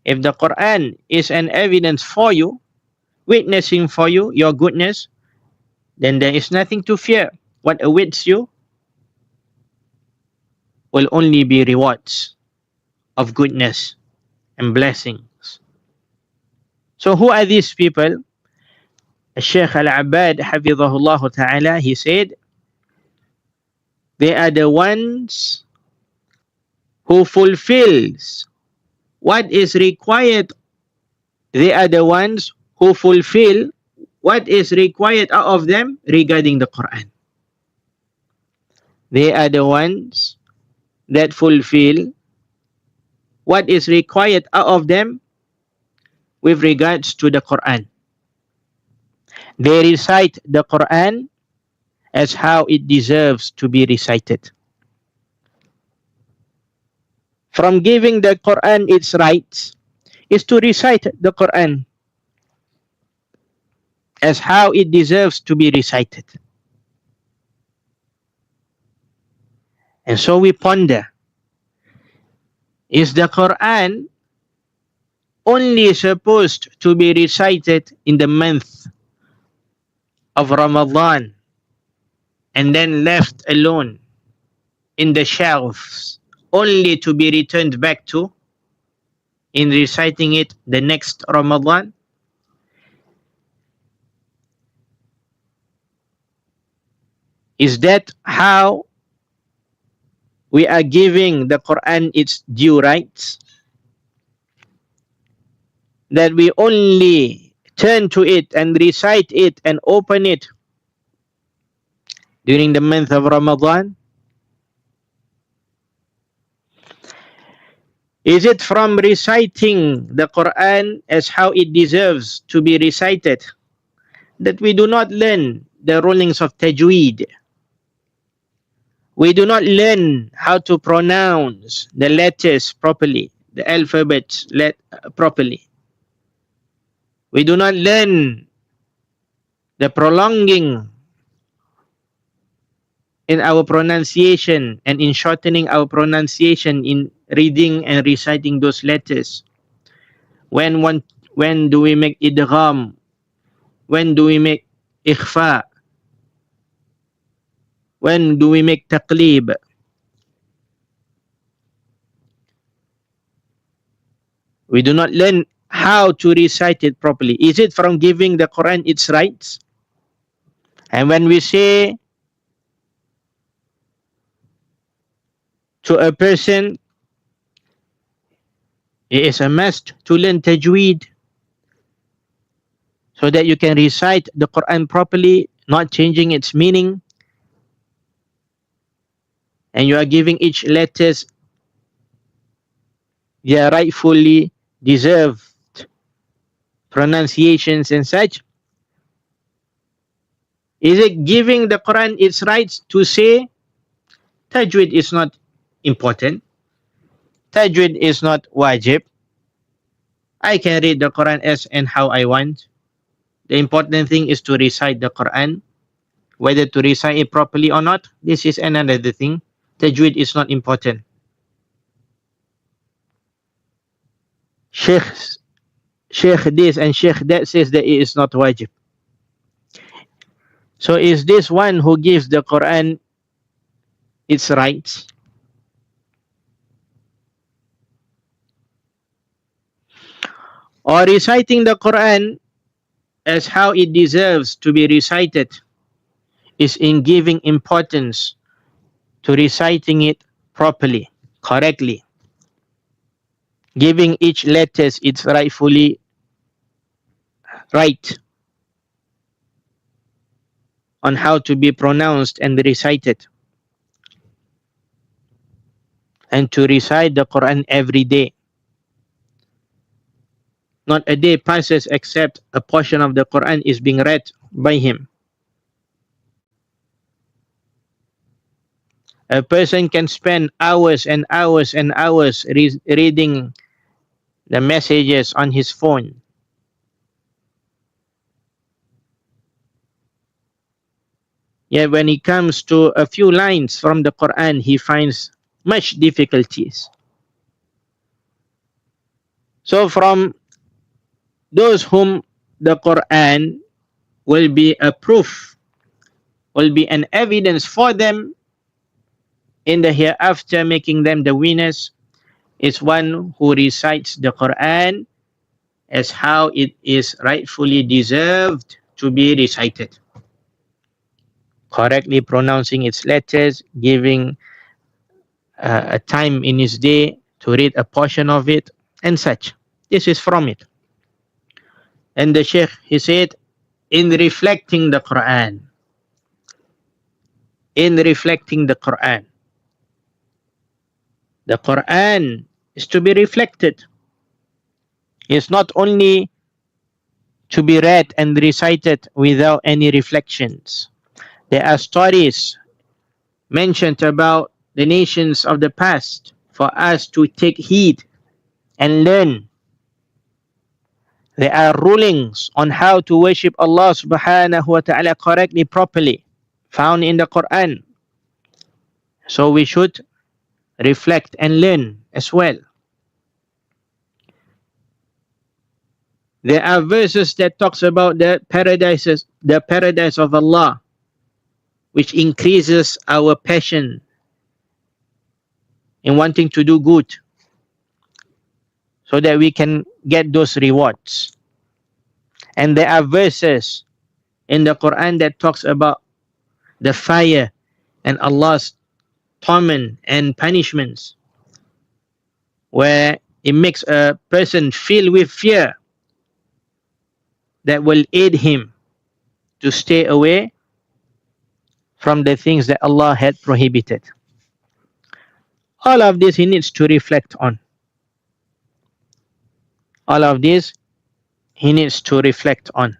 If the Qur'an is an evidence for you, witnessing for you your goodness, then there is nothing to fear. What awaits you will only be rewards of goodness and blessings. So who are these people? Shaykh Al-Abbad حفظه تعالى, he said, they are the ones who fulfills what is required. They are the ones who fulfill what is required out of them regarding the Quran. They are the ones that fulfill what is required out of them with regards to the Quran. They recite the Quran as how it deserves to be recited. From giving the Quran its rights is to recite the Quran as how it deserves to be recited. And so we ponder, is the Quran only supposed to be recited in the month of Ramadan and then left alone in the shelves, only to be returned back to in reciting it the next Ramadan? Is that how we are giving the Quran its due rights? That we only turn to it and recite it and open it during the month of Ramadan? Is it from reciting the Quran as how it deserves to be recited that we do not learn the rulings of tajweed? We do not learn how to pronounce the letters properly, the alphabets properly. We do not learn the prolonging in our pronunciation and in shortening our pronunciation in reading and reciting those letters. When do we make idgham? When do we make ikhfa? When do we make taqlib? We do not learn how to recite it properly. Is it from giving the Quran its rights? And when we say to a person, it is a must to learn tajweed so that you can recite the Quran properly, not changing its meaning, and you are giving each letters their rightfully deserved pronunciations and such. Is it giving the Quran its rights to say tajweed is not important, tajweed is not wajib, I can read the Quran as and how I want, the important thing is to recite the Quran? Whether to recite it properly or not, this is another thing. Tajweed is not important. Sheikh this and Sheikh that says that it is not wajib. So is this one who gives the Quran its rights? Or reciting the Quran as how it deserves to be recited is in giving importance to reciting it properly, correctly, giving each letters its rightfully right on how to be pronounced and recited, and to recite the Quran every day. Not a day passes except a portion of the Quran is being read by him. A person can spend hours and hours and hours reading the messages on his phone. Yet when he comes to a few lines from the Quran, he finds much difficulties. So from those whom the Qur'an will be a proof, will be an evidence for them in the hereafter, making them the winners, is one who recites the Qur'an as how it is rightfully deserved to be recited, correctly pronouncing its letters, giving a time in his day to read a portion of it, and such. This is from it. And the Shaykh, he said, in reflecting the Qur'an, in reflecting the Qur'an is to be reflected. It's not only to be read and recited without any reflections. There are stories mentioned about the nations of the past for us to take heed and learn. There are rulings on how to worship Allah subhanahu wa ta'ala correctly, properly, found in the Qur'an. So we should reflect and learn as well. There are verses that talks about the paradise of Allah, which increases our passion in wanting to do good, so that we can get those rewards. And there are verses in the Qur'an that talks about the fire and Allah's torment and punishments, where it makes a person feel with fear, that will aid him to stay away from the things that Allah had prohibited. All of this he needs to reflect on. All of this he needs to reflect on.